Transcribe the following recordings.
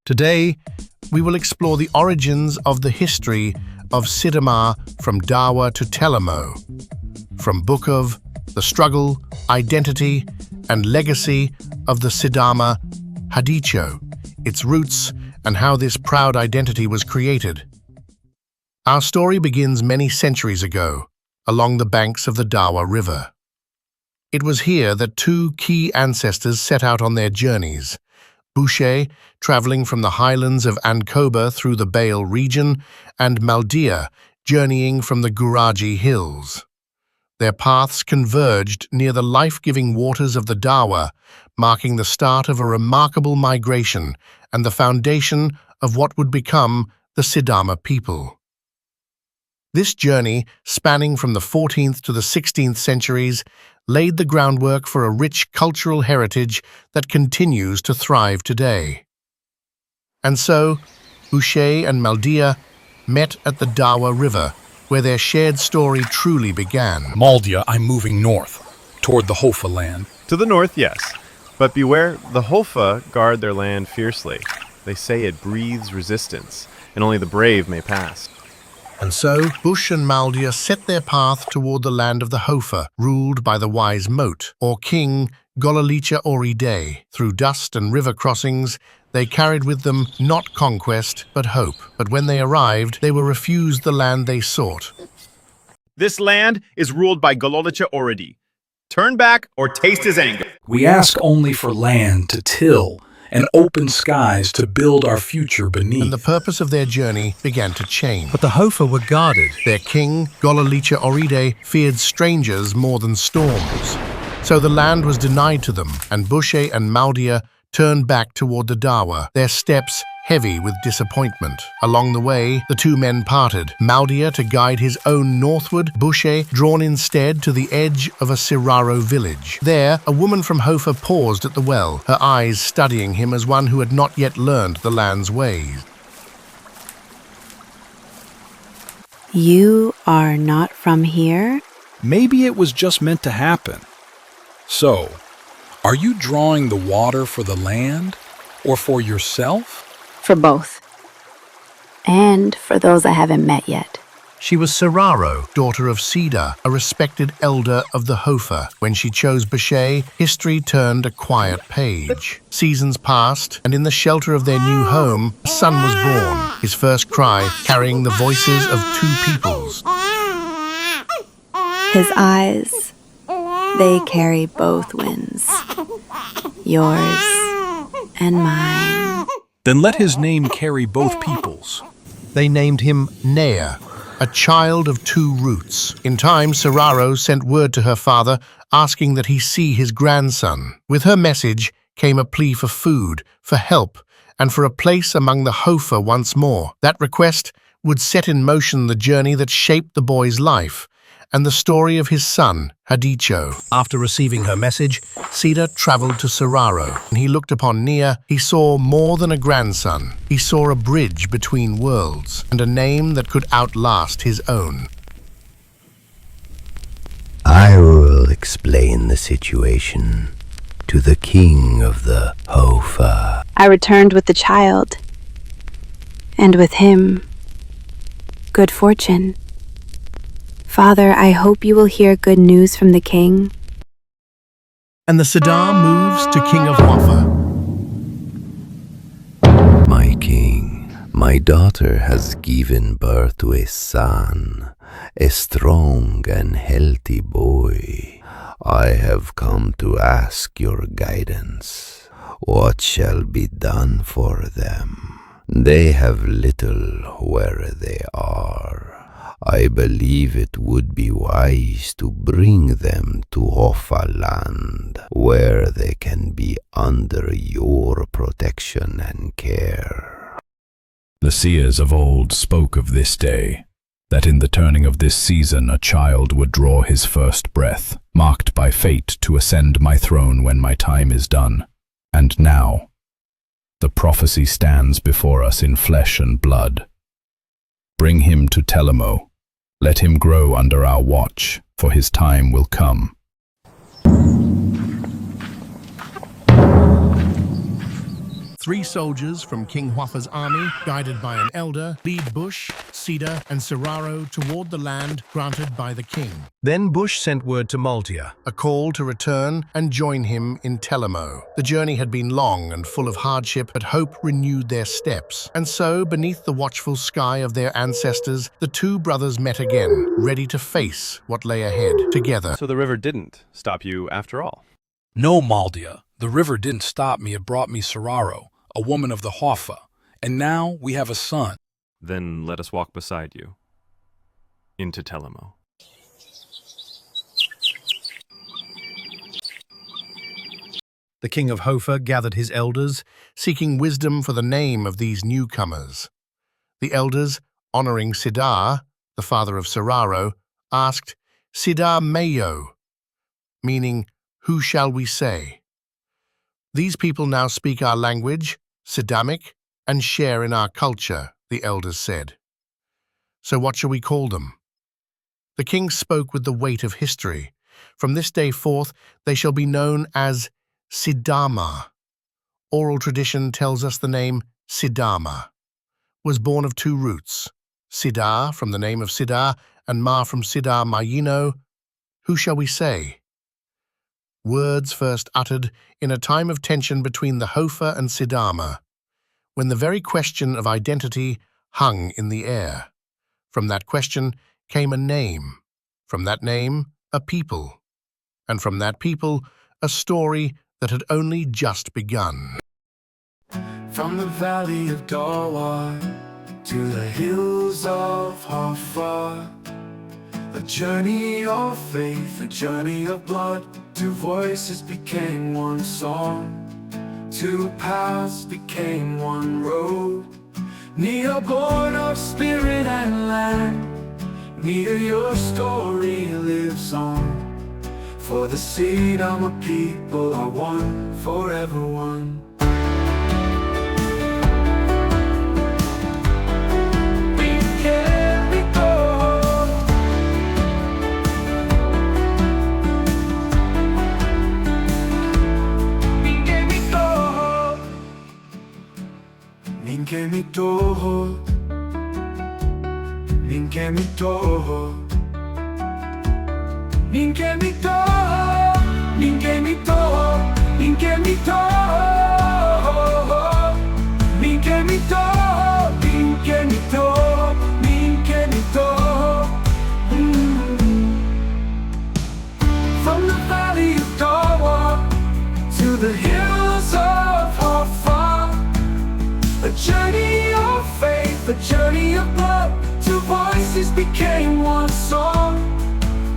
Today, we will explore the origins of the history of Sidama from Dawa to Telamo, from Book of the struggle, identity, and legacy of the Sidama Hadicho, its roots, and how this proud identity was created. Our story begins many centuries ago, along the banks of the Dawa River. It was here that two key ancestors set out on their journeys. Bushe, traveling from the highlands of Ankoba through the Bale region, and Maldya, journeying from the Guraji hills. Their paths converged near the life-giving waters of the Dawa, marking the start of a remarkable migration and the foundation of what would become the Sidama people. This journey, spanning from the 14th to the 16th centuries, laid the groundwork for a rich cultural heritage that continues to thrive today. And so, Bushe and Maldya met at the Dawa River, where their shared story truly began. Maldya, I'm moving north, toward the Hofa land. To the north, yes. But beware, the Hofa guard their land fiercely. They say it breathes resistance, and only the brave may pass. And so, Bushe and Maldya set their path toward the land of the Hofa, ruled by the wise Moat, or King Golalicha Oride. Through dust and river crossings, they carried with them not conquest, but hope. But when they arrived, they were refused the land they sought. This land is ruled by Golalicha Oride. Turn back or taste his anger. We ask only for land to till and open skies to build our future beneath. And the purpose of their journey began to change. But the Hofa were guarded. Their king, Golalicha Oride, feared strangers more than storms. So the land was denied to them, and Bushe and Maldya turned back toward the Dawa, their steps heavy with disappointment. Along the way, the two men parted, Maldya to guide his own northward, Bushe drawn instead to the edge of a Sirraro village. There, a woman from Hofa paused at the well, her eyes studying him as one who had not yet learned the land's ways. You are not from here? Maybe it was just meant to happen. So, are you drawing the water for the land, or for yourself? For both. And for those I haven't met yet. She was Sirraro, daughter of Sida, a respected elder of the Hofa. When she chose Bushe, history turned a quiet page. Seasons passed, and in the shelter of their new home, a son was born, his first cry carrying the voices of two peoples. His eyes, they carry both winds. Yours and mine. Then let his name carry both peoples. They named him Nea, a child of two roots. In time, Sirraro sent word to her father asking that he see his grandson. With her message came a plea for food, for help, and for a place among the Hofa once more. That request would set in motion the journey that shaped the boy's life, and the story of his son, Hadicho. After receiving her message, Sida traveled to Sirraro. When he looked upon Nea, he saw more than a grandson. He saw a bridge between worlds, and a name that could outlast his own. I will explain the situation to the king of the Hofa. I returned with the child. And with him, good fortune. Father, I hope you will hear good news from the king. And the Sida moves to King of Hofa. My king, my daughter has given birth to a son, a strong and healthy boy. I have come to ask your guidance. What shall be done for them? They have little where they are. I believe it would be wise to bring them to Hofa land, where they can be under your protection and care. The seers of old spoke of this day, that in the turning of this season a child would draw his first breath, marked by fate to ascend my throne when my time is done. And now, the prophecy stands before us in flesh and blood. Bring him to Telamo. Let him grow under our watch, for his time will come. 3 soldiers from King Huafa's army, guided by an elder, lead Bushe, Sida, and Sirraro toward the land granted by the king. Then Bushe sent word to Maldya, A call to return and join him in Telamo. The journey had been long and full of hardship, but hope renewed their steps. And so, beneath the watchful sky of their ancestors, the 2 brothers met again, ready to face what lay ahead together. So the river didn't stop you after all. No, Maldya, the river didn't stop me. It brought me Sirraro, a woman of the Huafa, and now we have a son. Then let us walk beside you into Telamo. the king of Huafa gathered his elders, seeking wisdom for the name of these newcomers. The elders, honoring Sida, the father of Sirraro, asked, Sida Mayo, meaning, who shall we say? These people now speak our language, Sidamic, and share in our culture, the elders said. So what shall we call them? The king spoke with the weight of history. From this day forth, they shall be known as Sidama. Oral tradition tells us the name Sidama was born of 2 roots, Sida from the name of Sida and Ma from Sida Mayino. Who shall we say? Words first uttered in a time of tension between the Huafa and Sidama, when the very question of identity hung in the air. From that question came a name, from that name a people, and from that people a story that had only just begun. From the valley of Dawa to the hills of Huafa, a journey of faith, a journey of blood. 2 voices became one song, 2 paths became one road. Near born of spirit and land, near your story lives on. For the Sidama people are one, forever one. Ninke mi toho, ninke mi toho, ninke mi toho, ninke mi toho, ninke mi toho, ninke mi toho, ninke mi toho, ninke mi toho. From the valley of Dawa to the hills of Huafa, a journey of faith, a journey of blood. 2 voices became one song,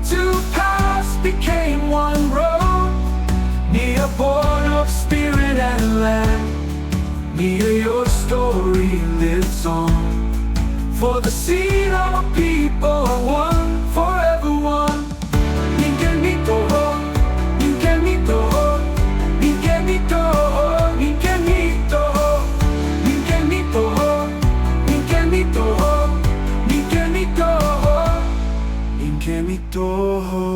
2 paths became one road. Near born of spirit and land, near your story lives on. For the Sidama people are one, forever one. Ninke mi toho, ninke mi toho, ninke mi toho, ninke mi toho. Ninke mi toho, ninke mi toho, ninke mi toho, ninke mi toho.